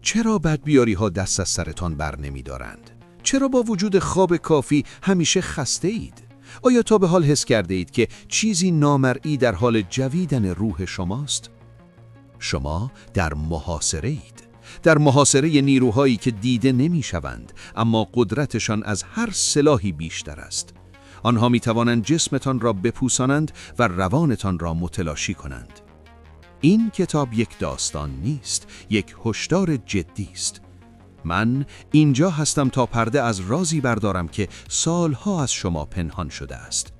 چرا بدبیاری‌ها دست از سرتان بر نمی‌دارند؟ چرا با وجود خواب کافی همیشه خسته اید؟ آیا تا به حال حس کرده اید که چیزی نامرئی در حال جویدن روح شماست؟ شما در محاصره اید. در محاصره نیروهایی که دیده نمی‌شوند، اما قدرتشان از هر سلاحی بیشتر است. آنها می‌توانند جسمتان را بپوسانند و روانتان را متلاشی کنند. این کتاب یک داستان نیست، یک هشدار جدی است. من اینجا هستم تا پرده از رازی بردارم که سالها از شما پنهان شده است.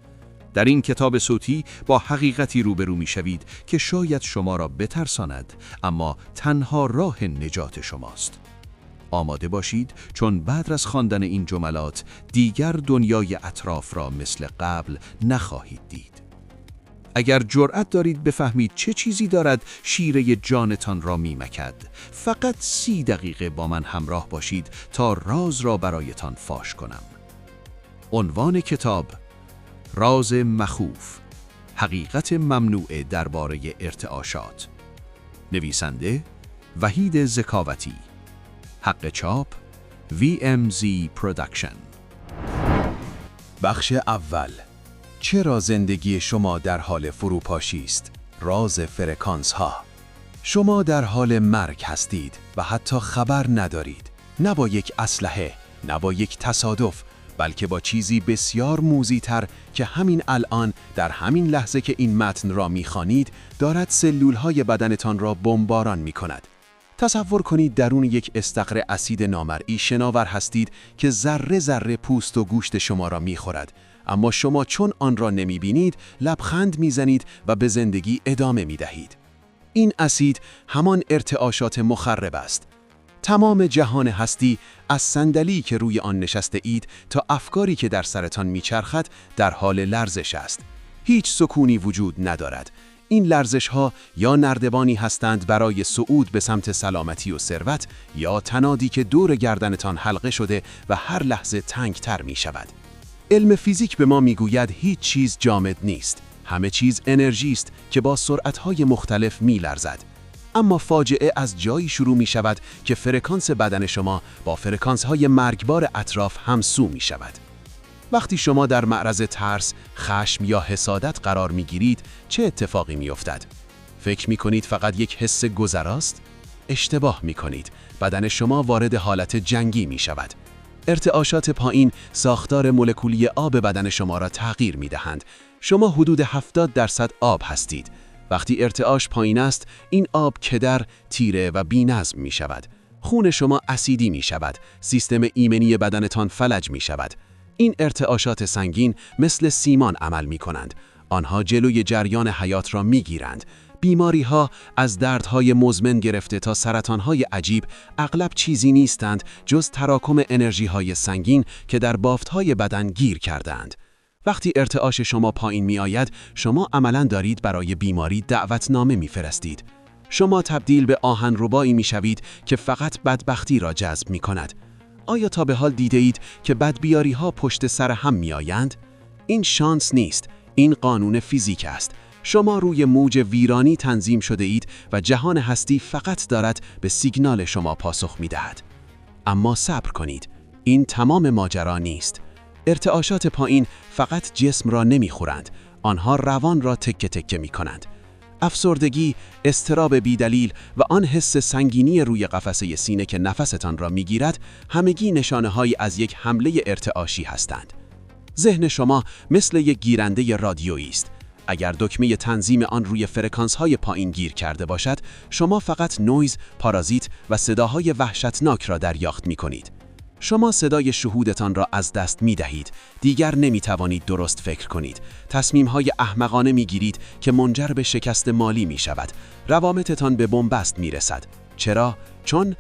در این کتاب صوتی با حقیقتی روبرو می‌شوید که شاید شما را بترساند، اما تنها راه نجات شماست. آماده باشید، چون بعد از خواندن این جملات دیگر دنیای اطراف را مثل قبل نخواهید دید. اگر جرأت دارید بفهمید چه چیزی دارد شیره جانتان را میمکد، فقط 30 دقیقه با من همراه باشید تا راز را برایتان فاش کنم. عنوان کتاب: راز مخوف، حقیقت ممنوعه درباره ارتعاشات. نویسنده: وحید ذکاوتی. حق چاپ: VMZ پروداکشن. بخش اول: چرا زندگی شما در حال فروپاشی است؟ راز فرکانس ها. شما در حال مرگ هستید و حتی خبر ندارید. نه با یک اسلحه، نه با یک تصادف، بلکه با چیزی بسیار موذی‌تر که همین الان در همین لحظه که این متن را می‌خوانید دارد سلول‌های بدنتان را بمباران می‌کند. تصور کنید درون یک استقر اسید نامرئی شناور هستید که ذره ذره پوست و گوشت شما را می‌خورد، اما شما چون آن را نمی‌بینید لبخند می‌زنید و به زندگی ادامه می‌دهید. این اسید همان ارتعاشات مخرب است. تمام جهان هستی، از صندلی که روی آن نشسته اید تا افکاری که در سرتان میچرخد، در حال لرزش است. هیچ سکونی وجود ندارد. این لرزش ها یا نردبانی هستند برای صعود به سمت سلامتی و ثروت، یا تنادی که دور گردنتان حلقه شده و هر لحظه تنگتر می شود. علم فیزیک به ما میگوید هیچ چیز جامد نیست. همه چیز انرژی است که با سرعت‌های مختلف می‌لرزد. اما فاجعه از جایی شروع می شود که فرکانس بدن شما با فرکانس‌های مرگبار اطراف همسو می شود. وقتی شما در معرض ترس، خشم یا حسادت قرار می گیرید، چه اتفاقی می افتد؟ فکر می کنید فقط یک حس گذراست؟ اشتباه می کنید. بدن شما وارد حالت جنگی می شود. ارتعاشات پایین ساختار مولکولی آب بدن شما را تغییر می دهند. شما حدود 70% آب هستید. وقتی ارتعاش پایین است، این آب کدر، تیره و بی‌نظم می شود. خون شما اسیدی می شود. سیستم ایمنی بدنتان فلج می شود. این ارتعاشات سنگین مثل سیمان عمل می کنند. آنها جلوی جریان حیات را می گیرند. بیماری ها از دردهای مزمن گرفته تا سرطانهای عجیب اغلب چیزی نیستند جز تراکم انرژی های سنگین که در بافت های بدن گیر کردند. وقتی ارتعاش شما پایین می آید، شما عملاً دارید برای بیماری دعوتنامه می فرستید. شما تبدیل به آهنربایی می شوید که فقط بدبختی را جذب می کند. آیا تا به حال دیده اید که بدبیاری ها پشت سر هم می آیند؟ این شانس نیست، این قانون فیزیک است. شما روی موج ویرانی تنظیم شده اید و جهان هستی فقط دارد به سیگنال شما پاسخ می دهد. اما صبر کنید، این تمام ماجرا نیست. ارتعاشات پایین فقط جسم را نمیخورند، آنها روان را تکه تکه می کنند. افسردگی، اضطراب بیدلیل و آن حس سنگینی روی قفسه سینه که نفستان را میگیرد، همگی نشانه‌هایی از یک حمله ارتعاشی هستند. ذهن شما مثل یک گیرنده رادیویی است. اگر دکمه تنظیم آن روی فرکانس‌های پایین گیر کرده باشد، شما فقط نویز، پارازیت و صداهای وحشتناک را دریافت می‌کنید. شما صدای شهودتان را از دست می دهید. دیگر نمی توانید درست فکر کنید. تصمیم‌های احمقانه می گیرید که منجر به شکست مالی می شود. روابطتان به بنبست می رسد. چرا؟ چون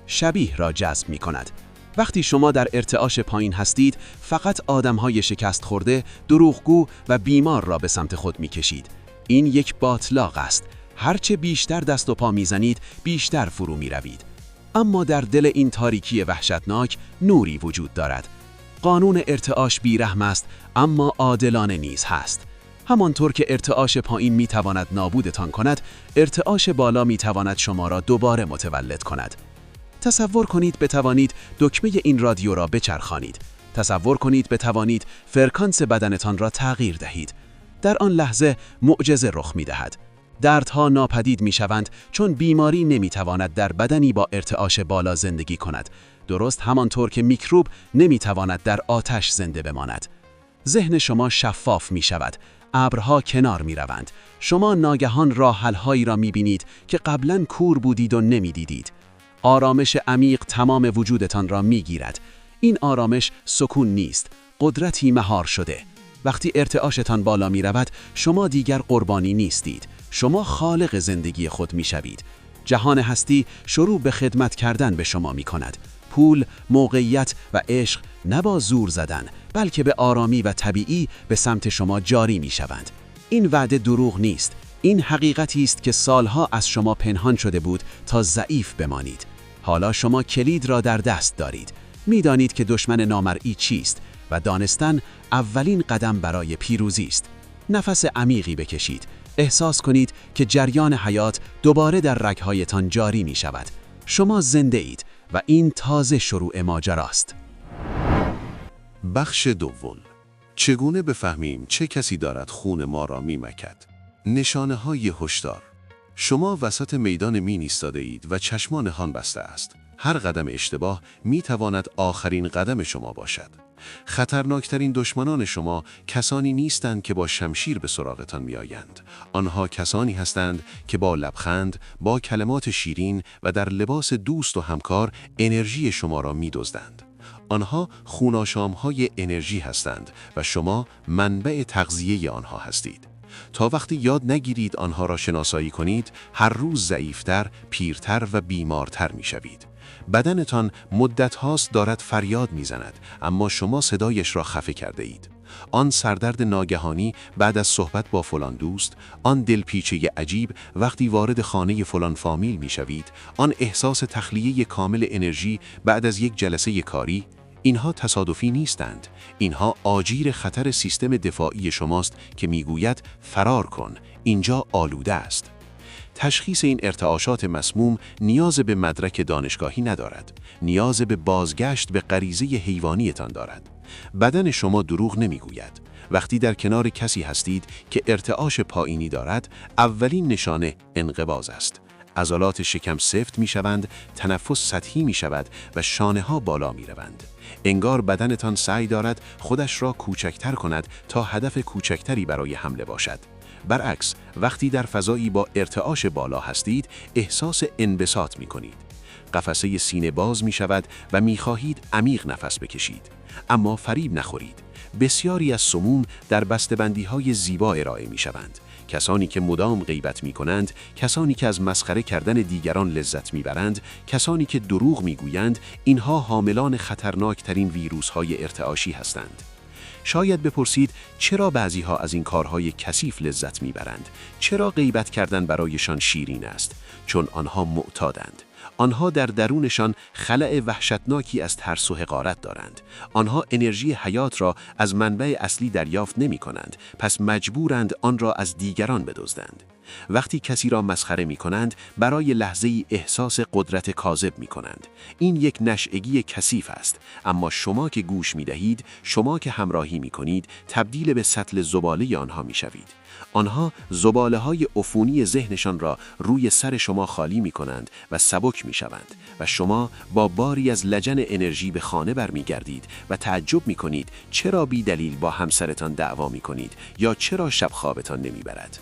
شبیه را جذب می کند. وقتی شما در ارتعاش پایین هستید، فقط آدم‌های شکست خورده، دروغگو و بیمار را به سمت خود می کشید. این یک باطلاق است. هرچه بیشتر دست و پا می زنید، بیشتر فرو می روید. اما در دل این تاریکی وحشتناک نوری وجود دارد. قانون ارتعاش بیرحم است، اما عادلانه نیز هست. همانطور که ارتعاش پایین میتواند نابودتان کند، ارتعاش بالا میتواند شما را دوباره متولد کند. تصور کنید بتوانید دکمه این رادیو را بچرخانید. تصور کنید بتوانید فرکانس بدنتان را تغییر دهید. در آن لحظه معجزه رخ می‌دهد. دردها ناپدید می‌شوند چون بیماری نمی‌تواند در بدنی با ارتعاش بالا زندگی کند. درست همانطور که میکروب نمی‌تواند در آتش زنده بماند. ذهن شما شفاف می‌شود. ابرها کنار می‌روند. شما ناگهان راه‌حل‌هایی را می‌بینید که قبلاً کور بودید و نمی‌دیدید. آرامش عمیق تمام وجودتان را می‌گیرد. این آرامش سکون نیست، قدرتی مهار شده. وقتی ارتعاشتان بالا می‌رود، شما دیگر قربانی نیستید. شما خالق زندگی خود می‌شوید. جهان هستی شروع به خدمت کردن به شما می‌کند. پول، موقعیت و عشق نه با زور زدن، بلکه به آرامی و طبیعی به سمت شما جاری می‌شوند. این وعده دروغ نیست. این حقیقتی است که سالها از شما پنهان شده بود تا ضعیف بمانید. حالا شما کلید را در دست دارید. می‌دانید که دشمن نامرئی چیست و دانستن اولین قدم برای پیروزی است. نفس عمیقی بکشید. احساس کنید که جریان حیات دوباره در رگ‌هایتان جاری می‌شود. شما زنده اید و این تازه شروع ماجراست. بخش دوم. چگونه بفهمیم چه کسی دارد خون ما را می‌مکد؟ نشانه‌های هشدار. شما وسط میدان ایستاده اید و چشمان نهان بسته است. هر قدم اشتباه می‌تواند آخرین قدم شما باشد. خطرناکترین دشمنان شما کسانی نیستند که با شمشیر به سراغتان می‌آیند. آنها کسانی هستند که با لبخند، با کلمات شیرین و در لباس دوست و همکار انرژی شما را می‌دزدند. آنها خوناشام‌های انرژی هستند و شما منبع تغذیه آنها هستید. تا وقتی یاد نگیرید آنها را شناسایی کنید، هر روز ضعیفتر، پیرتر و بیمارتر می‌شوید. بدنتان مدت هاست دارد فریاد میزند، اما شما صدایش را خفه کرده اید. آن سردرد ناگهانی بعد از صحبت با فلان دوست، آن دلپیچه عجیب وقتی وارد خانه فلان فامیل میشوید، آن احساس تخلیه کامل انرژی بعد از یک جلسه کاری، اینها تصادفی نیستند. اینها آجیر خطر سیستم دفاعی شماست که میگوید فرار کن، اینجا آلوده است. تشخیص این ارتعاشات مسموم نیاز به مدرک دانشگاهی ندارد. نیاز به بازگشت به غریزه حیوانیتان دارد. بدن شما دروغ نمیگوید. وقتی در کنار کسی هستید که ارتعاش پایینی دارد، اولین نشانه انقباض است. عضلات شکم سفت میشوند، تنفس سطحی میشود و شانه ها بالا میروند. انگار بدنتان سعی دارد خودش را کوچکتر کند تا هدف کوچکتری برای حمله باشد. برعکس، وقتی در فضایی با ارتعاش بالا هستید، احساس انبساط می کنید. قفسه سینه باز می شود و می خواهید عمیق نفس بکشید. اما فریب نخورید. بسیاری از سموم در بسته‌بندی‌های زیبا ارائه می شوند. کسانی که مدام غیبت می کنند، کسانی که از مسخره کردن دیگران لذت می برند، کسانی که دروغ می گویند، اینها حاملان خطرناکترین ویروس‌های ارتعاشی هستند. شاید بپرسید چرا بعضی‌ها از این کارهای کثیف لذت می‌برند؟ چرا غیبت کردن برایشان شیرین است؟ چون آنها معتادند. آنها در درونشان خلأ وحشتناکی از ترس و حقارت دارند. آنها انرژی حیات را از منبع اصلی دریافت نمی‌کنند، پس مجبورند آن را از دیگران بدزدند. وقتی کسی را مسخره می کنند، برای لحظه‌ای احساس قدرت کاذب می کنند. این یک نشئگی کثیف است، اما شما که گوش می دهید، شما که همراهی می کنید، تبدیل به سطل زباله آنها می شوید. آنها زباله های عفونی ذهنشان را روی سر شما خالی می کنند و سبک می شوند و شما با باری از لجن انرژی به خانه برمی گردید و تعجب می کنید چرا بی دلیل با همسرتان دعوا می کنید یا چرا شب خوابتان نمی برد.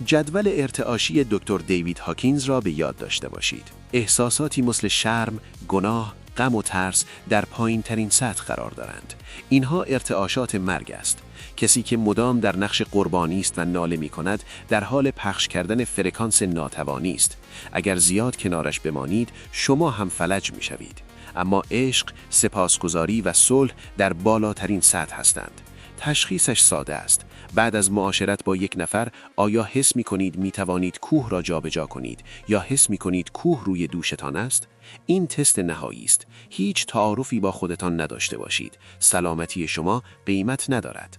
جدول ارتعاشی دکتر دیوید هاکینز را به یاد داشته باشید. احساساتی مثل شرم، گناه، غم و ترس در پایین ترین سطح قرار دارند. اینها ارتعاشات مرگ است. کسی که مدام در نقش قربانی است و ناله می کند، در حال پخش کردن فرکانس ناتوانی است. اگر زیاد کنارش بمانید، شما هم فلج می شوید. اما عشق، سپاسگزاری و صلح در بالاترین سطح هستند. تشخیصش ساده است. بعد از معاشرت با یک نفر، آیا حس می کنید می توانید کوه را جابجا کنید یا حس می کنید کوه روی دوشتان است؟ این تست نهایی است. هیچ تعارفی با خودتان نداشته باشید. سلامتی شما قیمت ندارد.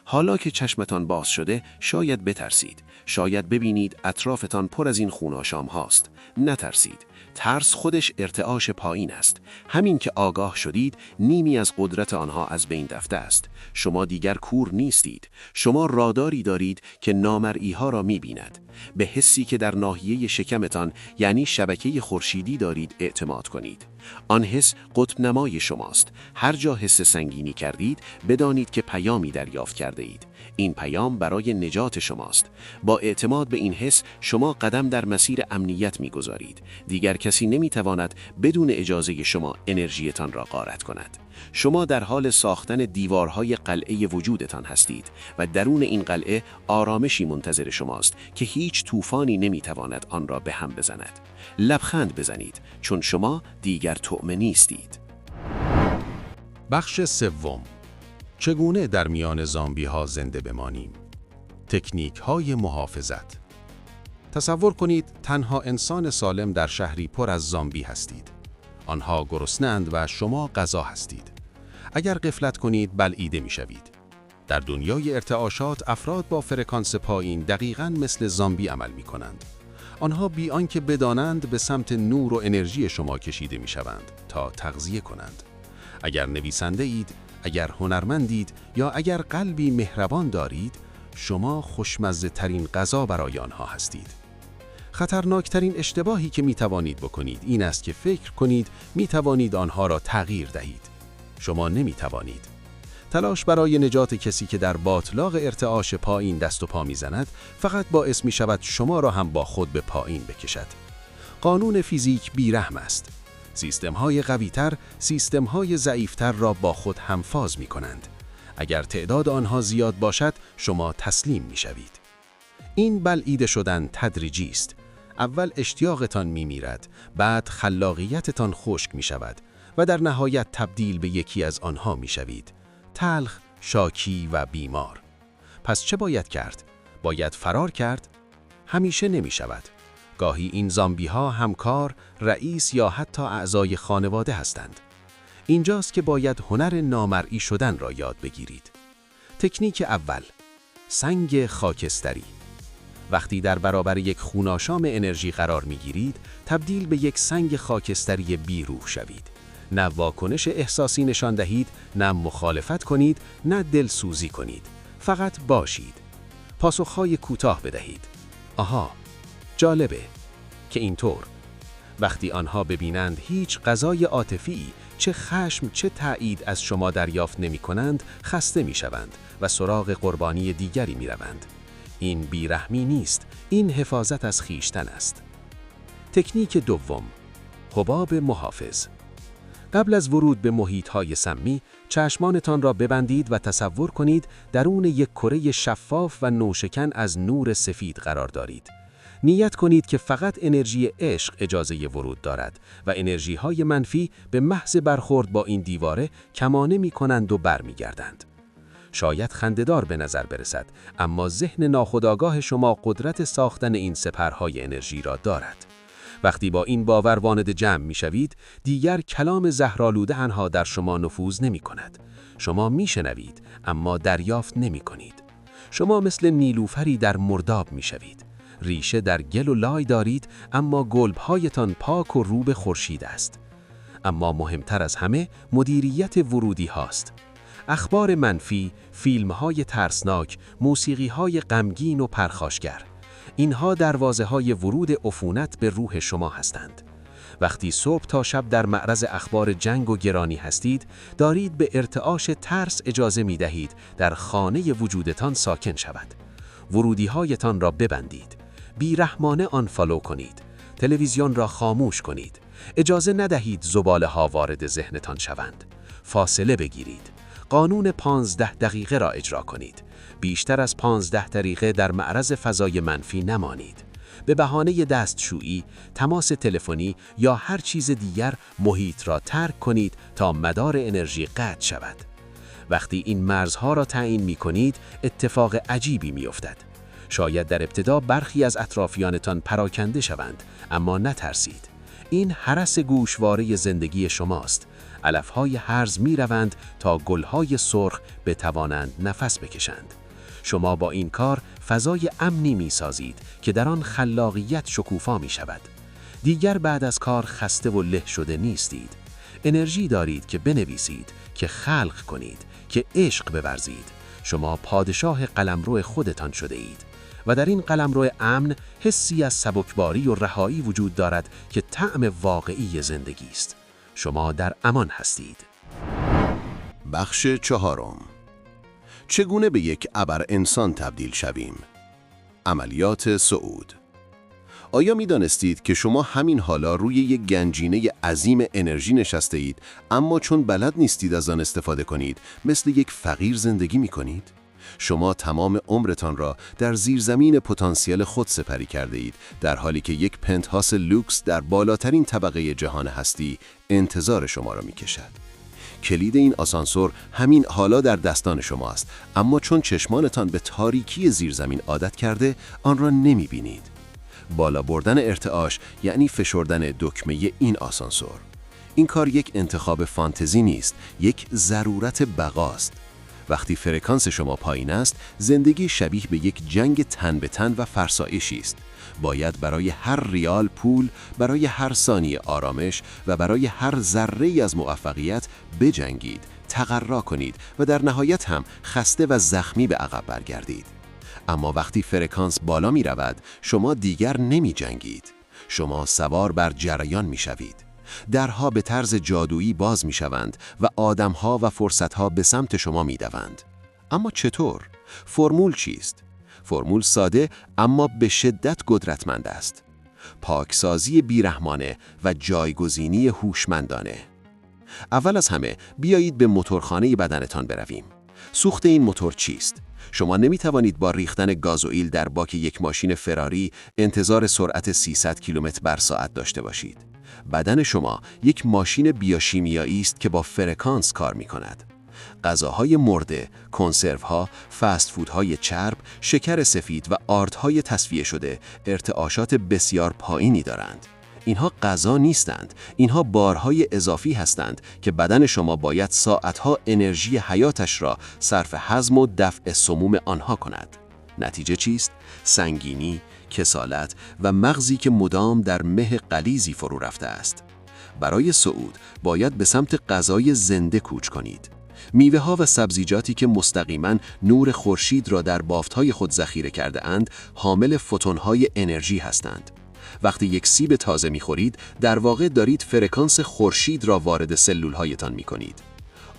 حالا که چشمتان باز شده، شاید بترسید. شاید ببینید اطرافتان پر از این خوناشام هاست. نترسید. ترس خودش ارتعاش پایین است. همین که آگاه شدید، نیمی از قدرت آنها از بین رفته است. شما دیگر کور نیستید. شما راداری دارید که نامرئی‌ها را می‌بیند. به حسی که در ناحیه شکمتان یعنی شبکه خورشیدی دارید اعتماد کنید. آن حس قطب نمای شماست. هر جا حس سنگینی کردید، بدانید که پیامی دریافت کرده اید. این پیام برای نجات شماست. با اعتماد به این حس شما قدم در مسیر امنیت می‌گذارید. دیگر کسی نمی‌تواند بدون اجازه شما انرژیتان را غارت کند. شما در حال ساختن دیوارهای قلعه وجودتان هستید و درون این قلعه آرامشی منتظر شماست که هیچ طوفانی نمی‌تواند آن را به هم بزند. لبخند بزنید، چون شما دیگر طعمه نیستید. بخش سوم، چگونه در میان زامبی ها زنده بمانیم؟ تکنیک های محافظت. تصور کنید تنها انسان سالم در شهری پر از زامبی هستید. آنها گرسنه‌اند و شما غذا هستید. اگر غفلت کنید بلعیده می‌شوید. در دنیای ارتعاشات افراد با فرکانس پایین دقیقاً مثل زامبی عمل می‌کنند. آنها بی آنکه بدانند به سمت نور و انرژی شما کشیده می‌شوند تا تغذیه کنند. اگر نویسنده اید، اگر هنرمندید یا اگر قلبی مهربان دارید، شما خوشمزه ترین غذا برای آنها هستید. خطرناکترین اشتباهی که می توانید بکنید این است که فکر کنید می توانید آنها را تغییر دهید. شما نمی توانید. تلاش برای نجات کسی که در باطلاق ارتعاش پایین دست و پا می زند فقط باعث می شود شما را هم با خود به پایین بکشد. قانون فیزیک بیرحم است. سیستم‌های قوی‌تر سیستم‌های ضعیف‌تر را با خود همفاز می‌کنند. اگر تعداد آنها زیاد باشد، شما تسلیم می‌شوید. این بلعیده شدن تدریجی است. اول اشتیاقتان می‌میرد، بعد خلاقیتتان خشک می‌شود و در نهایت تبدیل به یکی از آنها می‌شوید. تلخ، شاکی و بیمار. پس چه باید کرد؟ باید فرار کرد؟ همیشه نمی‌شود. گاهی این زامبی‌ها همکار، رئیس یا حتی اعضای خانواده هستند. اینجاست که باید هنر نامرئی شدن را یاد بگیرید. تکنیک اول، سنگ خاکستری. وقتی در برابر یک خوناشام انرژی قرار می‌گیرید، تبدیل به یک سنگ خاکستری بی‌روح شوید. نه واکنش احساسی نشان دهید، نه مخالفت کنید، نه دلسوزی کنید. فقط باشید. پاسخهای کوتاه بدهید. آها، جالبه که اینطور. وقتی آنها ببینند هیچ غذای عاطفی، چه خشم چه تایید از شما دریافت نمی کنند، خسته می شوند و سراغ قربانی دیگری می روند. این بیرحمی نیست، این حفاظت از خویشتن است. تکنیک دوم، حباب محافظ. قبل از ورود به محیط‌های سمی، چشمانتان را ببندید و تصور کنید درون یک کره شفاف و نوشکن از نور سفید قرار دارید. نیت کنید که فقط انرژی عشق اجازه ورود دارد و انرژی‌های منفی به محض برخورد با این دیواره کمانه می‌کنند و برمیگردند. شاید خنده‌دار به نظر برسد، اما ذهن ناخودآگاه شما قدرت ساختن این سپرهای انرژی را دارد. وقتی با این باور وارد جمع می‌شوید، دیگر کلام زهرآلوده آنها در شما نفوذ نمی‌کند. شما می‌شنوید، اما دریافت نمی‌کنید. شما مثل نیلوفری در مرداب می‌شوید. ریشه در گل و لای دارید، اما گلب‌هایتان پاک و رو به خورشید است. اما مهمتر از همه مدیریت ورودی هاست. اخبار منفی، فیلم‌های ترسناک، موسیقی‌های غمگین و پرخاشگر. اینها دروازه‌های ورود عفونت به روح شما هستند. وقتی صبح تا شب در معرض اخبار جنگ و گرانی هستید، دارید به ارتعاش ترس اجازه می‌دهید در خانه وجودتان ساکن شود. ورودی‌هایتان را ببندید. بیرحمانه آنفالو کنید. تلویزیون را خاموش کنید. اجازه ندهید زباله‌ها وارد ذهنتان شوند. فاصله بگیرید. قانون 15 دقیقه را اجرا کنید. بیشتر از 15 دقیقه در معرض فضای منفی نمانید. به بهانه دستشویی، تماس تلفنی یا هر چیز دیگر محیط را ترک کنید تا مدار انرژی قطع شود. وقتی این مرزها را تعیین می‌کنید، اتفاق عجیبی می‌افتد. شاید در ابتدا برخی از اطرافیانتان پراکنده شوند، اما نترسید. این هرس گوشواره زندگی شماست. علف‌های هرز می‌روند تا گل‌های سرخ بتوانند نفس بکشند. شما با این کار فضای امنی می‌سازید که در آن خلاقیت شکوفا می‌شود. دیگر بعد از کار خسته و له شده نیستید. انرژی دارید که بنویسید، که خلق کنید، که عشق بورزید. شما پادشاه قلمرو خودتان شده اید و در این قلمرو امن حسی از سبکباری و رهایی وجود دارد که طعم واقعی زندگی است. شما در امان هستید. بخش چهارم. چگونه به یک ابر انسان تبدیل شویم؟ عملیات صعود. آیا می دانستید که شما همین حالا روی یک گنجینه عظیم انرژی نشسته اید، اما چون بلد نیستید از آن استفاده کنید، مثل یک فقیر زندگی می کنید؟ شما تمام عمرتان را در زیرزمین پتانسیل خود سپری کرده اید، در حالی که یک پنتهاوس لوکس در بالاترین طبقه جهان هستی انتظار شما را می کشد. کلید این آسانسور همین حالا در دستان شما است، اما چون چشمانتان به تاریکی زیرزمین عادت کرده، آن را نمی بینید. بالا بردن ارتعاش یعنی فشردن دکمه این آسانسور. این کار یک انتخاب فانتزی نیست، یک ضرورت بقاست. وقتی فرکانس شما پایین است، زندگی شبیه به یک جنگ تن به تن و فرسایشی است. باید برای هر ریال پول، برای هر ثانیه آرامش و برای هر ذره‌ای از موفقیت بجنگید، تقلا کنید و در نهایت هم خسته و زخمی به عقب برگردید. اما وقتی فرکانس بالا می رود، شما دیگر نمی جنگید. شما سوار بر جریان می شوید. درها به طرز جادویی باز می شوند و آدمها و فرصتها به سمت شما می دوند. اما چطور؟ فرمول چیست؟ فرمول ساده اما به شدت قدرتمند است. پاکسازی بیرحمانه و جایگزینی هوشمندانه. اول از همه بیایید به موتورخانه بدنتان برویم. سوخت این موتور چیست؟ شما نمی توانید با ریختن گازوئیل در باک یک ماشین فراری انتظار سرعت 300 کیلومتر بر ساعت داشته باشید. بدن شما یک ماشین بیوشیمیایی است که با فرکانس کار می کند. غذاهای مرده، کنسروها، فست فودهای چرب، شکر سفید و آردهای تصفیه شده ارتعاشات بسیار پایینی دارند. اینها غذا نیستند، اینها بارهای اضافی هستند که بدن شما باید ساعتها انرژی حیاتش را صرف هضم و دفع سموم آنها کند. نتیجه چیست؟ سنگینی، کسالت و مغزی که مدام در مه غلیظی فرو رفته است. برای صعود باید به سمت غذای زنده کوچ کنید. میوه ها و سبزیجاتی که مستقیما نور خورشید را در بافت‌های خود ذخیره کرده اند، حامل فوتون‌های انرژی هستند. وقتی یک سیب تازه می‌خورید، در واقع دارید فرکانس خورشید را وارد سلول‌هایتان می‌کنید.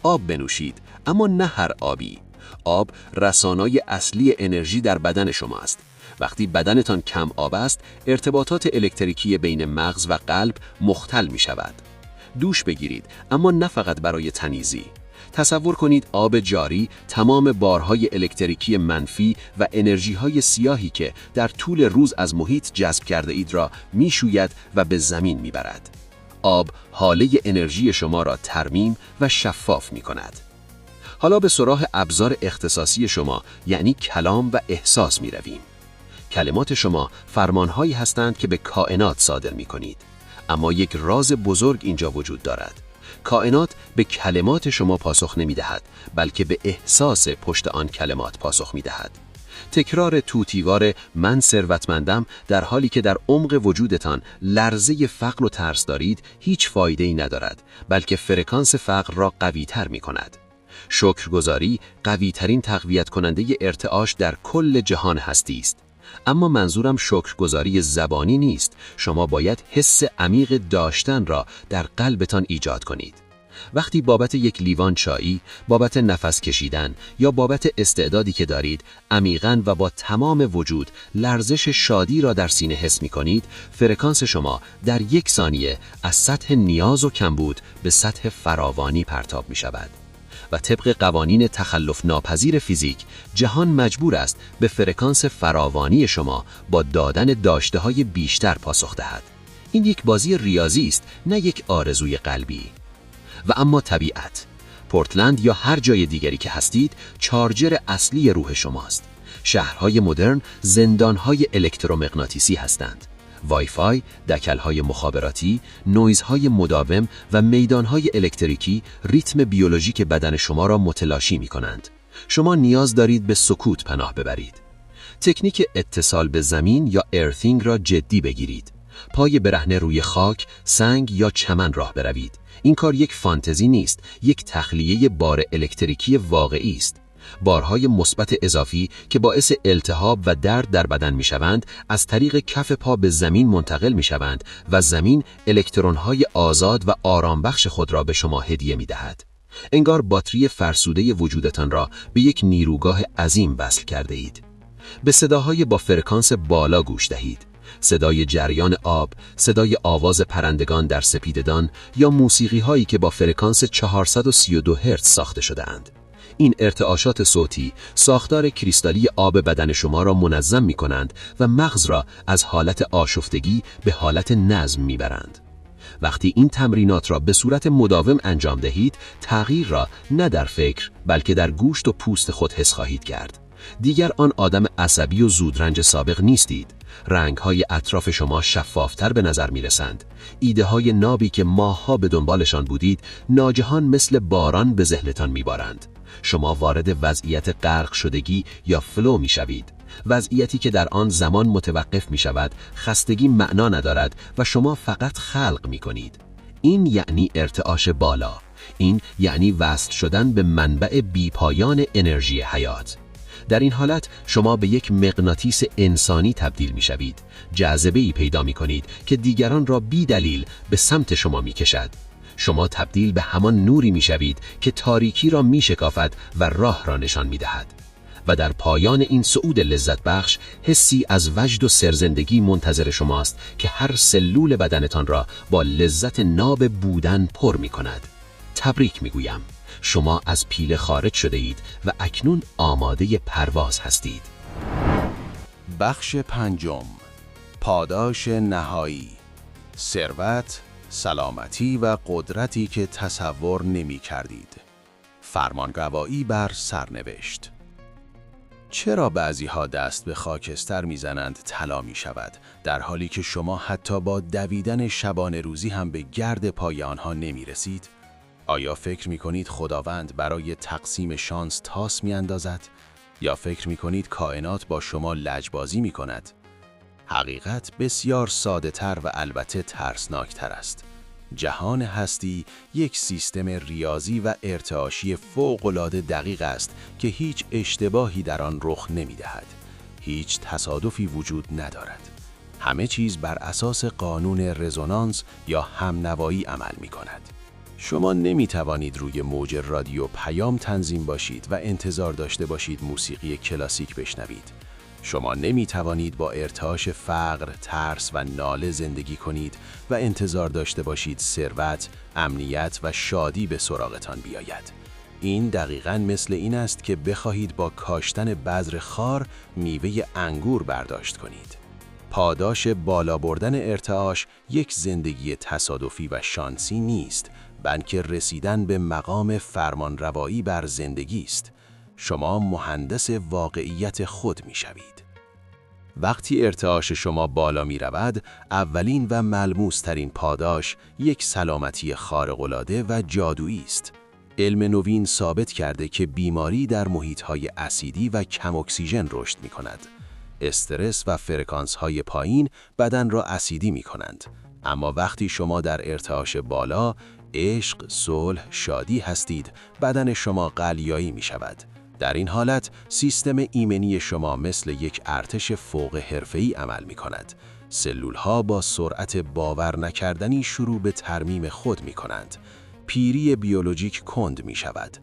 آب بنوشید، اما نه هر آبی. آب رسانای اصلی انرژی در بدن شما است. وقتی بدنتان کم آب است، ارتباطات الکتریکی بین مغز و قلب مختل می‌شود. دوش بگیرید، اما نه فقط برای تمیزی. تصور کنید آب جاری تمام بارهای الکتریکی منفی و انرژی‌های سیاهی که در طول روز از محیط جذب کرده اید را می‌شوید و به زمین می‌برد. آب حاله انرژی شما را ترمیم و شفاف می‌کند. حالا به سراغ ابزار اختصاصی شما یعنی کلام و احساس می‌رویم. کلمات شما فرمان‌هایی هستند که به کائنات صادر می‌کنید. اما یک راز بزرگ اینجا وجود دارد. کائنات به کلمات شما پاسخ نمی‌دهد، بلکه به احساس پشت آن کلمات پاسخ می‌دهد. تکرار توتیوار من ثروتمندم در حالی که در عمق وجودتان لرزه فقر و ترس دارید هیچ فایده‌ای ندارد، بلکه فرکانس فقر را قوی‌تر می‌کند. شکرگزاری قوی‌ترین تقویت کننده ارتعاش در کل جهان هستی است. اما منظورم شکرگزاری زبانی نیست. شما باید حس عمیق داشتن را در قلبتان ایجاد کنید. وقتی بابت یک لیوان چایی، بابت نفس کشیدن یا بابت استعدادی که دارید، عمیقاً و با تمام وجود لرزش شادی را در سینه حس می کنید، فرکانس شما در یک ثانیه از سطح نیاز و کمبود به سطح فراوانی پرتاب می شود. و طبق قوانین تخلف ناپذیر فیزیک، جهان مجبور است به فرکانس فراوانی شما با دادن داشته‌های بیشتر پاسخ دهد. این یک بازی ریاضی است، نه یک آرزوی قلبی. و اما طبیعت، پورتلند یا هر جای دیگری که هستید، چارجر اصلی روح شماست. شهرهای مدرن زندانهای الکترومغناطیسی هستند. وایفای، دکل‌های مخابراتی، نویزهای مداوم و میدانهای الکتریکی ریتم بیولوژیک بدن شما را متلاشی می‌کنند. شما نیاز دارید به سکوت پناه ببرید. تکنیک اتصال به زمین یا ارثینگ را جدی بگیرید. پای برهنه روی خاک، سنگ یا چمن راه بروید. این کار یک فانتزی نیست، یک تخلیه بار الکتریکی واقعی است. بارهای مثبت اضافی که باعث التهاب و درد در بدن میشوند، از طریق کف پا به زمین منتقل میشوند و زمین الکترون‌های آزاد و آرامبخش خود را به شما هدیه میدهد. انگار باتری فرسوده وجودتان را به یک نیروگاه عظیم وصل کرده اید. به صداهای با فرکانس بالا گوش دهید. صدای جریان آب، صدای آواز پرندگان در سپیددان یا موسیقی هایی که با فرکانس 432 هرتز ساخته شده اند. این ارتعاشات صوتی ساختار کریستالی آب بدن شما را منظم می کنند و مغز را از حالت آشفتگی به حالت نظم می برند. وقتی این تمرینات را به صورت مداوم انجام دهید، تغییر را نه در فکر بلکه در گوشت و پوست خود حس خواهید کرد. دیگر آن آدم عصبی و زودرنج سابق نیستید. رنگ‌های اطراف شما شفافتر به نظر می‌رسند. ایده‌های نابی که ماه‌ها به دنبالشان بودید، ناگهان مثل باران به ذهنتان می‌بارند. شما وارد وضعیت غرق شدگی یا فلو می‌شوید. وضعیتی که در آن زمان متوقف می‌شود، خستگی معنا ندارد و شما فقط خلق می‌کنید. این یعنی ارتعاش بالا. این یعنی وصل شدن به منبع بی‌پایان انرژی حیات. در این حالت شما به یک مغناطیس انسانی تبدیل می شوید. جاذبه‌ای پیدا می کنید که دیگران را بی دلیل به سمت شما می کشد. شما تبدیل به همان نوری می شوید که تاریکی را می شکافد و راه را نشان می دهد. و در پایان این صعود لذت بخش، حسی از وجد و سرزندگی منتظر شماست که هر سلول بدنتان را با لذت ناب بودن پر می کند. تبریک می گویم. شما از پیله خارج شده اید و اکنون آماده پرواز هستید. بخش پنجم، پاداش نهایی، ثروت، سلامتی و قدرتی که تصور نمی کردید. فرمانروایی بر سرنوشت. چرا بعضی‌ها دست به خاکستر می‌زنند طلا می‌شود، در حالی که شما حتی با دویدن شبانه روزی هم به گرد پای آنها نمی‌رسید؟ آیا فکر می‌کنید خداوند برای تقسیم شانس تاس می‌اندازد؟ یا فکر می‌کنید کائنات با شما لجبازی می‌کند؟ حقیقت بسیار ساده‌تر و البته ترسناکتر است. جهان هستی یک سیستم ریاضی و ارتعاشی فوق‌العاده دقیق است که هیچ اشتباهی در آن رخ نمی‌دهد. هیچ تصادفی وجود ندارد. همه چیز بر اساس قانون رزونانس یا همنوایی عمل می‌کند. شما نمی‌توانید روی موج رادیو پیام تنظیم باشید و انتظار داشته باشید موسیقی کلاسیک بشنوید. شما نمی‌توانید با ارتعاش فقر، ترس و ناله زندگی کنید و انتظار داشته باشید ثروت، امنیت و شادی به سراغتان بیاید. این دقیقاً مثل این است که بخواهید با کاشتن بذر خار میوه انگور برداشت کنید. پاداش بالا بردن ارتعاش یک زندگی تصادفی و شانسی نیست، بلکه رسیدن به مقام فرمانروایی بر زندگی است. شما مهندس واقعیت خود می شوید. وقتی ارتعاش شما بالا می رود، اولین و ملموس ترین پاداش یک سلامتی خارق‌العاده و جادویی است. علم نوین ثابت کرده که بیماری در محیط‌های اسیدی و کم اکسیژن رشد می کند. استرس و فرکانس‌های پایین بدن را اسیدی می کنند. اما وقتی شما در ارتعاش بالا، عشق، صلح، شادی هستید، بدن شما قلیایی می شود. در این حالت، سیستم ایمنی شما مثل یک ارتش فوق حرفه‌ای عمل می کند. سلول‌ها با سرعت باور نکردنی شروع به ترمیم خود می کنند. پیری بیولوژیک کند می شود.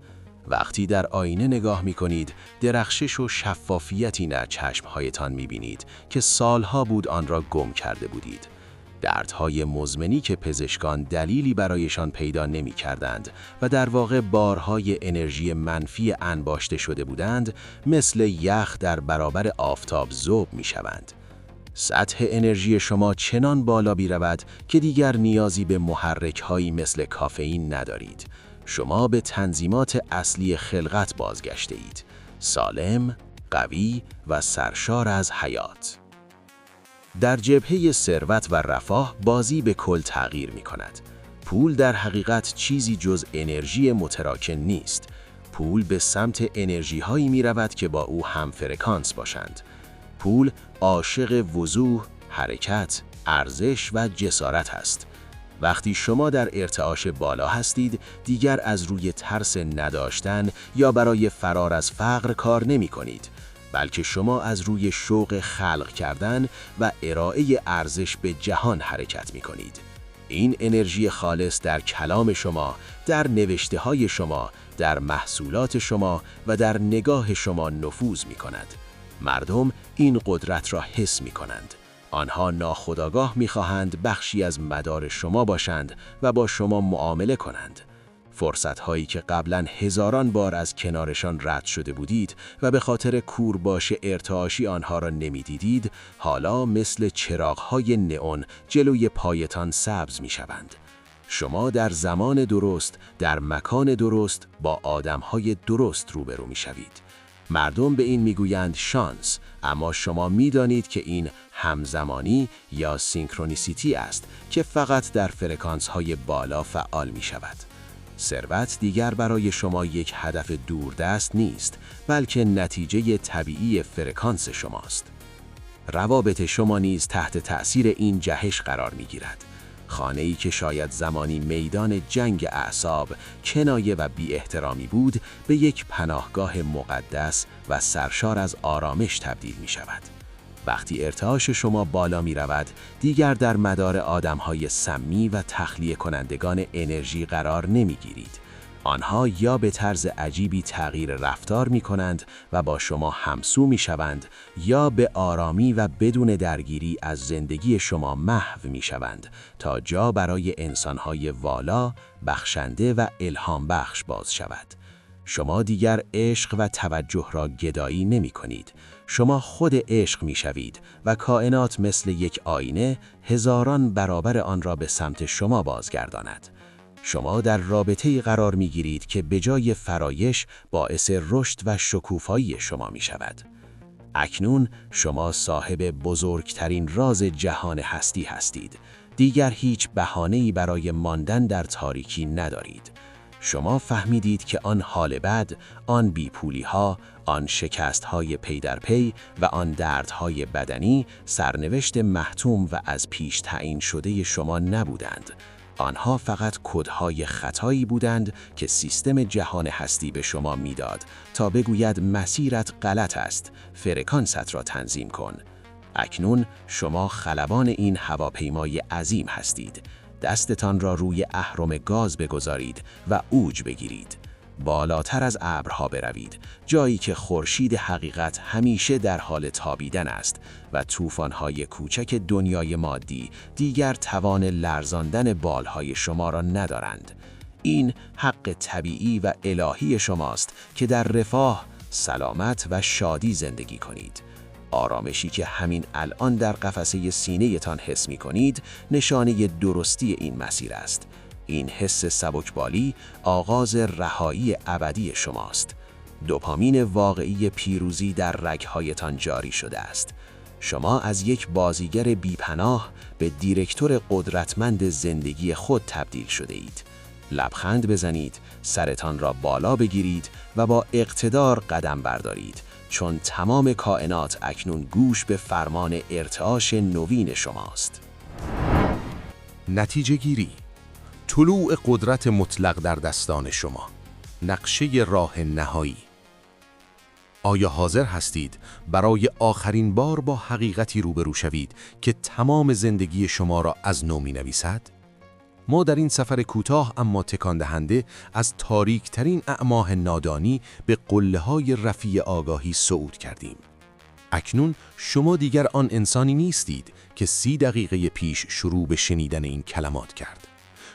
وقتی در آینه نگاه می کنید، درخشش و شفافیتی در چشمهایتان می بینید که سالها بود آن را گم کرده بودید. دردهای مزمنی که پزشکان دلیلی برایشان پیدا نمی کردند و در واقع بارهای انرژی منفی انباشته شده بودند، مثل یخ در برابر آفتاب ذوب می شوند. سطح انرژی شما چنان بالا می رود که دیگر نیازی به محرک‌هایی مثل کافئین ندارید. شما به تنظیمات اصلی خلقت بازگشته اید. سالم، قوی و سرشار از حیات. در جبهه ثروت و رفاه بازی به کل تغییر می کند. پول در حقیقت چیزی جز انرژی متراکم نیست. پول به سمت انرژی هایی می رود که با او هم فرکانس باشند. پول عاشق وضوح، حرکت، ارزش و جسارت است. وقتی شما در ارتعاش بالا هستید، دیگر از روی ترس نداشتن یا برای فرار از فقر کار نمی کنید، بلکه شما از روی شوق خلق کردن و ارائه ارزش به جهان حرکت می کنید. این انرژی خالص در کلام شما، در نوشته های شما، در محصولات شما و در نگاه شما نفوذ می کند. مردم این قدرت را حس می کنند. آنها ناخودآگاه می‌خواهند بخشی از مدار شما باشند و با شما معامله کنند. فرصت‌هایی که قبلاً هزاران بار از کنارشان رد شده بودید و به خاطر کورباش ارتعاشی آنها را نمی‌دیدید، حالا مثل چراغ‌های نئون جلوی پایتان سبز می‌شوند. شما در زمان درست، در مکان درست، با آدم‌های درست روبرو می‌شوید. مردم به این میگویند شانس، اما شما میدانید که این همزمانی یا سینکرونیسیتی است که فقط در فرکانس‌های بالا فعال می شود. ثروت دیگر برای شما یک هدف دوردست نیست، بلکه نتیجه طبیعی فرکانس شماست. روابط شما نیز تحت تأثیر این جهش قرار می گیرد. خانه‌ای که شاید زمانی میدان جنگ اعصاب، کنایه و بی احترامی بود، به یک پناهگاه مقدس و سرشار از آرامش تبدیل می شود. وقتی ارتعاش شما بالا می رود، دیگر در مدار آدم‌های سمی و تخلیه کنندگان انرژی قرار نمی گیرید. آنها یا به طرز عجیبی تغییر رفتار می کنند و با شما همسو می شوند، یا به آرامی و بدون درگیری از زندگی شما محو می شوند تا جا برای انسانهای والا، بخشنده و الهام بخش باز شود. شما دیگر عشق و توجه را گدایی نمی کنید. شما خود عشق می شوید و کائنات مثل یک آینه هزاران برابر آن را به سمت شما بازگرداند. شما در رابطه‌ای قرار می‌گیرید که به جای فرایش باعث رشد و شکوفایی شما می‌شود. اکنون شما صاحب بزرگترین راز جهان هستی هستید. دیگر هیچ بهانه‌ای برای ماندن در تاریکی ندارید. شما فهمیدید که آن حال بد، آن بیپولی‌ها، آن شکست‌های پی در پی و آن دردهای بدنی سرنوشت محتوم و از پیش تعیین شده شما نبودند. آنها فقط کدهای خطایی بودند که سیستم جهان هستی به شما میداد تا بگوید مسیرت غلط است، فرکانست را تنظیم کن. اکنون شما خلبان این هواپیمای عظیم هستید. دستتان را روی اهرم گاز بگذارید و اوج بگیرید. بالاتر از ابرها بروید، جایی که خورشید حقیقت همیشه در حال تابیدن است و طوفان‌های کوچک دنیای مادی دیگر توان لرزاندن بالهای شما را ندارند. این حق طبیعی و الهی شماست که در رفاه، سلامت و شادی زندگی کنید. آرامشی که همین الان در قفسه سینه تان حس می کنید، نشانه درستی این مسیر است. این حس سبکبالی آغاز رهایی ابدی شماست. دوپامین واقعی پیروزی در رگ‌هایتان جاری شده است. شما از یک بازیگر بیپناه به دیرکتور قدرتمند زندگی خود تبدیل شده اید. لبخند بزنید، سرتان را بالا بگیرید و با اقتدار قدم بردارید، چون تمام کائنات اکنون گوش به فرمان ارتعاش نوین شماست. نتیجه گیری، طلوع قدرت مطلق در دستان شما، نقشه راه نهایی. آیا حاضر هستید برای آخرین بار با حقیقتی روبرو شوید که تمام زندگی شما را از نو می‌نویسد؟ ما در این سفر کوتاه اما تکان دهنده از تاریک‌ترین اعماق نادانی به قله‌های رفیع آگاهی صعود کردیم. اکنون شما دیگر آن انسانی نیستید که 30 دقیقه پیش شروع به شنیدن این کلمات کرد.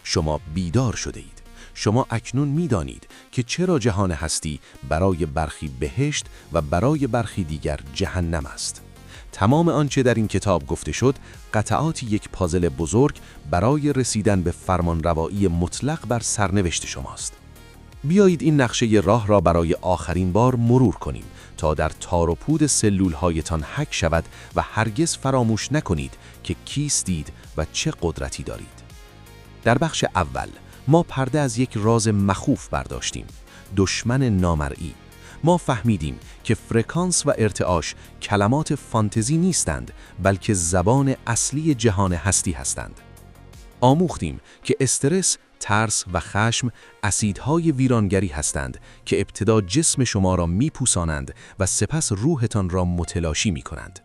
شما بیدار شده اید. شما اکنون می‌دانید که چرا جهان هستی برای برخی بهشت و برای برخی دیگر جهنم است. تمام آنچه در این کتاب گفته شد، قطعات یک پازل بزرگ برای رسیدن به فرمانروایی مطلق بر سرنوشت شماست. بیایید این نقشه راه را برای آخرین بار مرور کنیم تا در تار و پود سلول‌هایتان حک شود و هرگز فراموش نکنید که کیستید و چه قدرتی دارید. در بخش اول ما پرده از یک راز مخوف برداشتیم، دشمن نامرئی. ما فهمیدیم که فرکانس و ارتعاش کلمات فانتزی نیستند، بلکه زبان اصلی جهان هستی هستند. آموختیم که استرس، ترس و خشم اسیدهای ویرانگری هستند که ابتدا جسم شما را میپوسانند و سپس روحتان را متلاشی میکنند.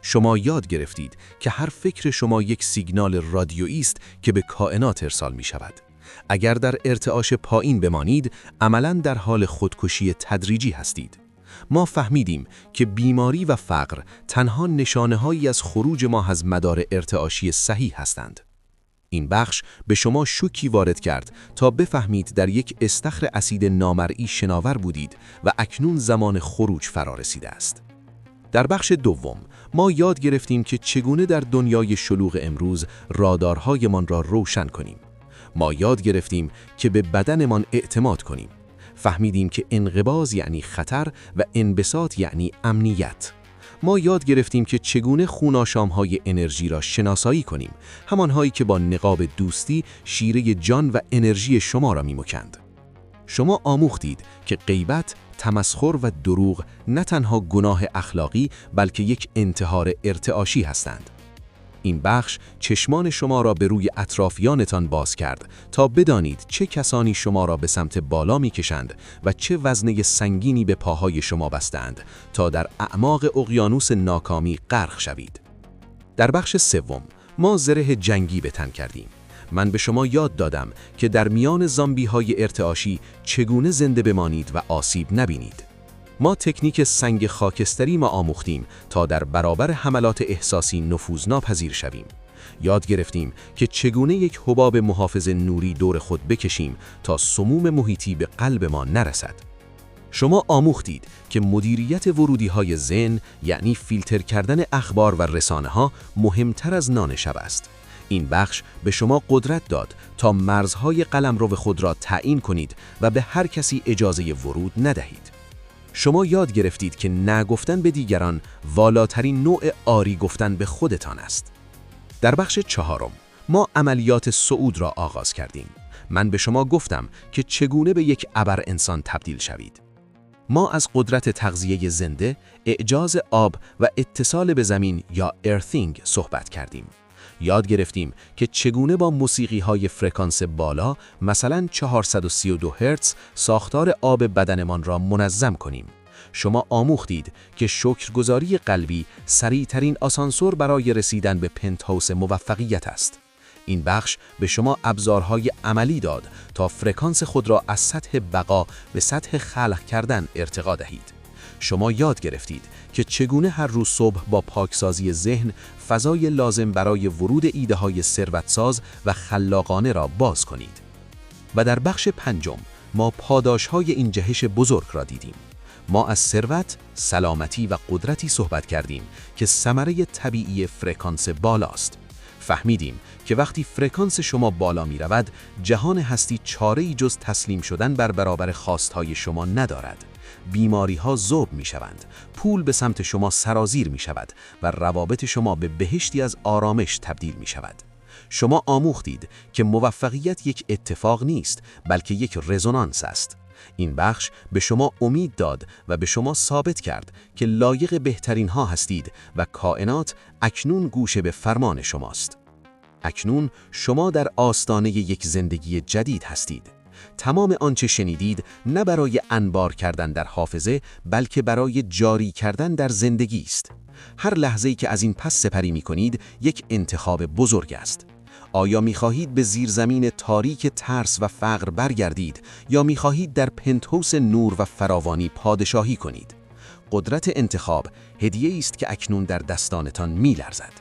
شما یاد گرفتید که هر فکر شما یک سیگنال رادیویی است که به کائنات ارسال می شود. اگر در ارتعاش پایین بمانید، عملاً در حال خودکشی تدریجی هستید. ما فهمیدیم که بیماری و فقر تنها نشانه‌هایی از خروج ما از مدار ارتعاشی صحیح هستند. این بخش به شما شوکی وارد کرد تا بفهمید در یک استخر اسید نامرئی شناور بودید و اکنون زمان خروج فرا رسیده است. در بخش دوم ما یاد گرفتیم که چگونه در دنیای شلوغ امروز رادارهایمان را روشن کنیم. ما یاد گرفتیم که به بدنمان اعتماد کنیم. فهمیدیم که انقباض یعنی خطر و انبساط یعنی امنیت. ما یاد گرفتیم که چگونه خوناشام‌های انرژی را شناسایی کنیم، همانهایی که با نقاب دوستی شیره جان و انرژی شما را می‌مکند. شما آموختید که غیبت، تمسخر و دروغ نه تنها گناه اخلاقی بلکه یک انتحار ارتعاشی هستند. این بخش چشمان شما را به روی اطرافیانتان باز کرد تا بدانید چه کسانی شما را به سمت بالا می‌کشند و چه وزنه سنگینی به پاهای شما بستند تا در اعماق اقیانوس ناکامی غرق شوید. در بخش سوم ما زره جنگی به تن کردیم. من به شما یاد دادم که در میان زامبی‌های ارتعاشی چگونه زنده بمانید و آسیب نبینید. ما تکنیک سنگ خاکستری ما آموختیم تا در برابر حملات احساسی نفوذناپذیر شویم. یاد گرفتیم که چگونه یک حباب محافظ نوری دور خود بکشیم تا سموم محیطی به قلب ما نرسد. شما آموختید که مدیریت ورودی‌های ذهن یعنی فیلتر کردن اخبار و رسانه‌ها مهمتر از نان شب است. این بخش به شما قدرت داد تا مرزهای قلمرو خود را تعیین کنید و به هر کسی اجازه ورود ندهید. شما یاد گرفتید که نه گفتن به دیگران والاترین نوع آری گفتن به خودتان است. در بخش چهارم ما عملیات صعود را آغاز کردیم. من به شما گفتم که چگونه به یک ابر انسان تبدیل شوید. ما از قدرت تغذیه زنده، اعجاز آب و اتصال به زمین یا ارثینگ صحبت کردیم. یاد گرفتیم که چگونه با موسیقی‌های فرکانس بالا مثلا 432 هرتز ساختار آب بدنمان را منظم کنیم. شما آموختید که شکرگزاری قلبی سریع‌ترین آسانسور برای رسیدن به پنت‌هاوس موفقیت است. این بخش به شما ابزارهای عملی داد تا فرکانس خود را از سطح بقا به سطح خلق کردن ارتقا دهید. شما یاد گرفتید که چگونه هر روز صبح با پاکسازی ذهن فضای لازم برای ورود ایده‌های ثروتساز و خلاقانه را باز کنید. و در بخش پنجم ما پاداش‌های این جهش بزرگ را دیدیم. ما از ثروت، سلامتی و قدرتی صحبت کردیم که ثمره طبیعی فرکانس بالاست. فهمیدیم که وقتی فرکانس شما بالا می رود، جهان هستی چاره‌ای جز تسلیم شدن بر برابر خواستهای شما ندارد. بیماری ها ذوب می شوند، پول به سمت شما سرازیر می شود و روابط شما به بهشتی از آرامش تبدیل می شود. شما آموختید که موفقیت یک اتفاق نیست، بلکه یک رزونانس است. این بخش به شما امید داد و به شما ثابت کرد که لایق بهترین ها هستید و کائنات اکنون گوشه به فرمان شماست. اکنون شما در آستانه یک زندگی جدید هستید. تمام آنچه شنیدید نه برای انبار کردن در حافظه بلکه برای جاری کردن در زندگی است. هر لحظه‌ای که از این پس سپری می‌کنید یک انتخاب بزرگ است. آیا می‌خواهید به زیرزمین تاریک ترس و فقر برگردید یا می‌خواهید در پنت‌هاوس نور و فراوانی پادشاهی کنید؟ قدرت انتخاب هدیه‌ای است که اکنون در دستانتان می‌لرزد.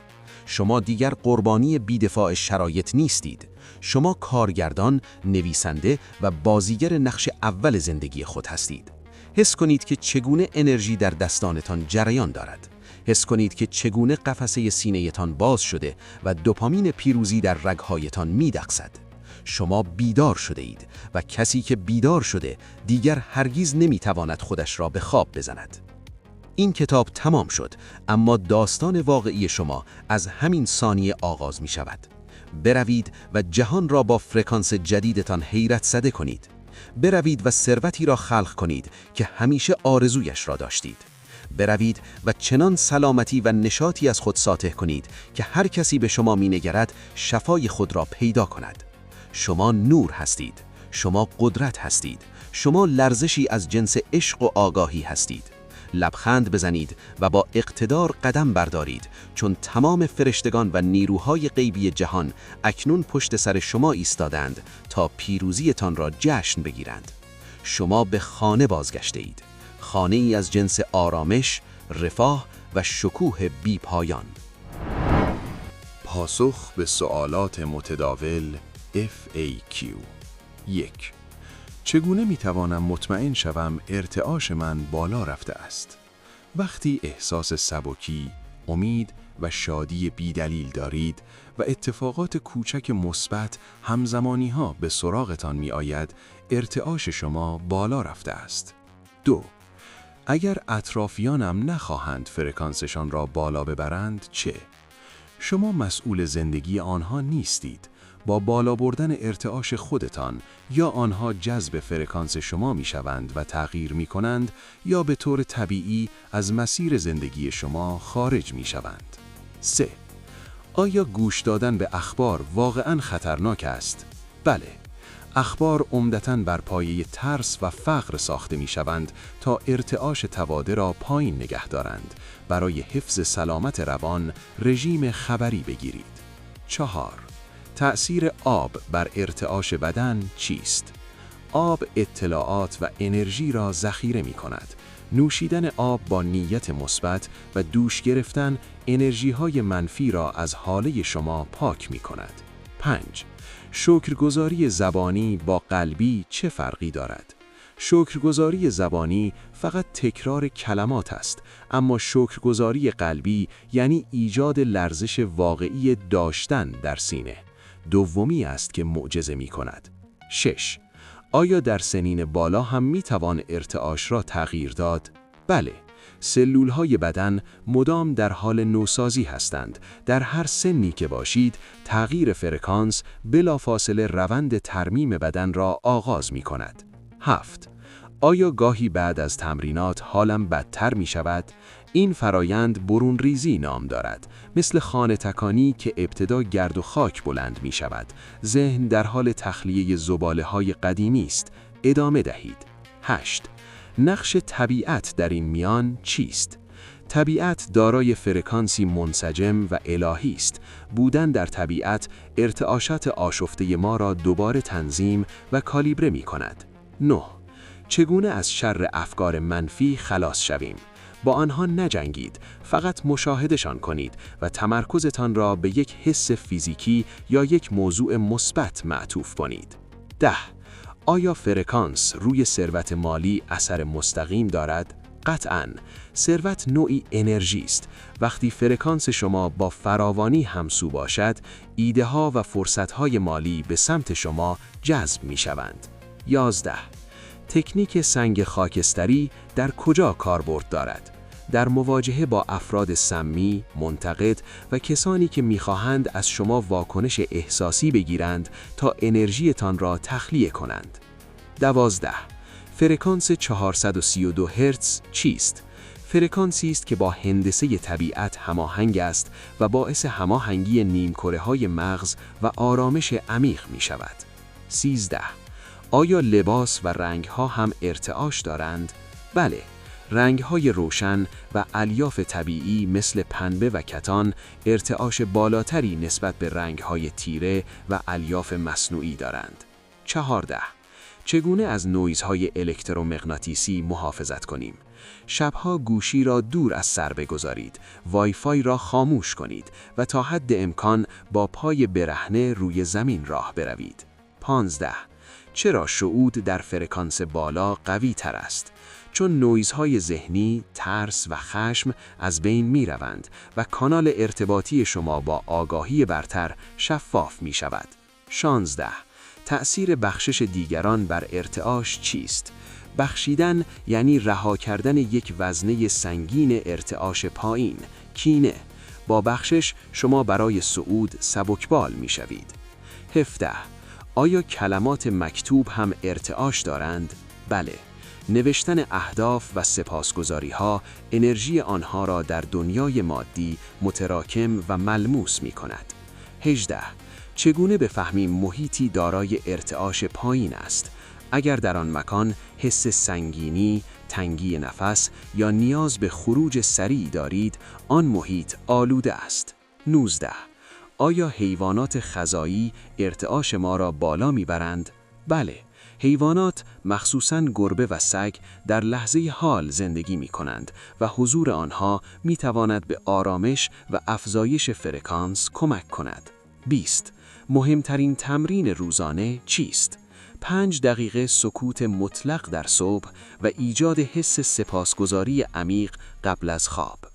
شما دیگر قربانی بی‌دفاع شرایط نیستید. شما کارگردان، نویسنده و بازیگر نقش اول زندگی خود هستید. حس کنید که چگونه انرژی در دستانتان جریان دارد. حس کنید که چگونه قفسه سینه‌تان باز شده و دوپامین پیروزی در رگ‌هایتان می‌دقسد. شما بیدار شده اید و کسی که بیدار شده دیگر هرگز نمی‌تواند خودش را به خواب بزند. این کتاب تمام شد، اما داستان واقعی شما از همین ثانیه آغاز می شود. بروید و جهان را با فرکانس جدیدتان حیرت زده کنید. بروید و ثروتی را خلق کنید که همیشه آرزویش را داشتید. بروید و چنان سلامتی و نشاطی از خود ساطع کنید که هر کسی به شما می‌نگرد شفای خود را پیدا کند. شما نور هستید. شما قدرت هستید. شما لرزشی از جنس عشق و آگاهی هستید. لبخند بزنید و با اقتدار قدم بردارید، چون تمام فرشتگان و نیروهای غیبی جهان اکنون پشت سر شما ایستادند تا پیروزیتان را جشن بگیرند. شما به خانه بازگشته اید. خانه ای از جنس آرامش، رفاه و شکوه بی پایان. پاسخ به سوالات متداول FAQ. 1. چگونه میتوانم مطمئن شوم ارتعاش من بالا رفته است؟ وقتی احساس سبکی، امید و شادی بیدلیل دارید و اتفاقات کوچک مثبت همزمانی‌ها به سراغتان می آید، ارتعاش شما بالا رفته است. 2. اگر اطرافیانم نخواهند فرکانسشان را بالا ببرند چه؟ شما مسئول زندگی آنها نیستید. با بالا بردن ارتعاش خودتان یا آنها جذب فرکانس شما می شوند و تغییر می کنند یا به طور طبیعی از مسیر زندگی شما خارج می شوند. 3. آیا گوش دادن به اخبار واقعاً خطرناک است؟ بله. اخبار عمدتاً بر پایه ترس و فقر ساخته می شوند تا ارتعاش تواده را پایین نگه دارند. برای حفظ سلامت روان رژیم خبری بگیرید. 4. تأثیر آب بر ارتعاش بدن چیست؟ آب اطلاعات و انرژی را ذخیره می کند. نوشیدن آب با نیت مثبت و دوش گرفتن انرژی‌های منفی را از حاله شما پاک می کند. 5. شکرگزاری زبانی با قلبی چه فرقی دارد؟ شکرگزاری زبانی فقط تکرار کلمات است، اما شکرگزاری قلبی یعنی ایجاد لرزش واقعی داشتن در سینه. دومی است که معجزه می کند. 6. آیا در سنین بالا هم می توان ارتعاش را تغییر داد؟ بله. سلولهای بدن مدام در حال نوسازی هستند. در هر سنی که باشید، تغییر فرکانس بلافاصله روند ترمیم بدن را آغاز می کند. 7. آیا گاهی بعد از تمرینات حالم بدتر می شود؟ این فرایند برون ریزی نام دارد. مثل خانه تکانی که ابتدا گرد و خاک بلند می شود. ذهن در حال تخلیه زباله‌های قدیمی است. ادامه دهید. 8. نقش طبیعت در این میان چیست؟ طبیعت دارای فرکانسی منسجم و الهی است. بودن در طبیعت ارتعاشات آشفته ما را دوباره تنظیم و کالیبره می کند. 9. چگونه از شر افکار منفی خلاص شویم؟ با آنها نجنگید، فقط مشاهدهشان کنید و تمرکزتان را به یک حس فیزیکی یا یک موضوع مثبت معطوف کنید. 10. آیا فرکانس روی ثروت مالی اثر مستقیم دارد؟ قطعاً. ثروت نوعی انرژی است. وقتی فرکانس شما با فراوانی همسو باشد، ایده‌ها و فرصت‌های مالی به سمت شما جذب می‌شوند. 11. تکنیک سنگ خاکستری در کجا کاربرد دارد؟ در مواجهه با افراد سمی، منتقد و کسانی که می‌خواهند از شما واکنش احساسی بگیرند تا انرژیتان را تخلیه کنند. 12. فرکانس 432 هرتز چیست؟ فرکانسی است که با هندسه طبیعت هماهنگ است و باعث هماهنگی نیمکره‌های مغز و آرامش عمیق می‌شود. 13. آیا لباس و رنگ‌ها هم ارتعاش دارند؟ بله. رنگ‌های روشن و الیاف طبیعی مثل پنبه و کتان ارتعاش بالاتری نسبت به رنگ‌های تیره و الیاف مصنوعی دارند. 14. چگونه از نویزهای الکترومغناطیسی محافظت کنیم؟ شبها گوشی را دور از سر بگذارید، وای فای را خاموش کنید و تا حد امکان با پای برهنه روی زمین راه بروید. 15. چرا شعود در فرکانس بالا قوی تر است؟ چون نویزهای ذهنی، ترس و خشم از بین می روند و کانال ارتباطی شما با آگاهی برتر شفاف می شود. 16. تأثیر بخشش دیگران بر ارتعاش چیست؟ بخشیدن یعنی رها کردن یک وزنه سنگین ارتعاش پایین، کینه. با بخشش شما برای صعود سبکبال می شوید. 17. آیا کلمات مکتوب هم ارتعاش دارند؟ بله. نوشتن اهداف و سپاسگزاری‌ها انرژی آنها را در دنیای مادی متراکم و ملموس می‌کند. 18. چگونه بفهمیم محیطی دارای ارتعاش پایین است؟ اگر در آن مکان حس سنگینی، تنگی نفس یا نیاز به خروج سریع دارید، آن محیط آلوده است. 19. آیا حیوانات خزایی ارتعاش ما را بالا میبرند؟ بله. حیوانات مخصوصاً گربه و سگ در لحظه حال زندگی می کنند و حضور آنها می تواند به آرامش و افزایش فرکانس کمک کند. 20. مهمترین تمرین روزانه چیست؟ 5 دقیقه سکوت مطلق در صبح و ایجاد حس سپاسگزاری عمیق قبل از خواب.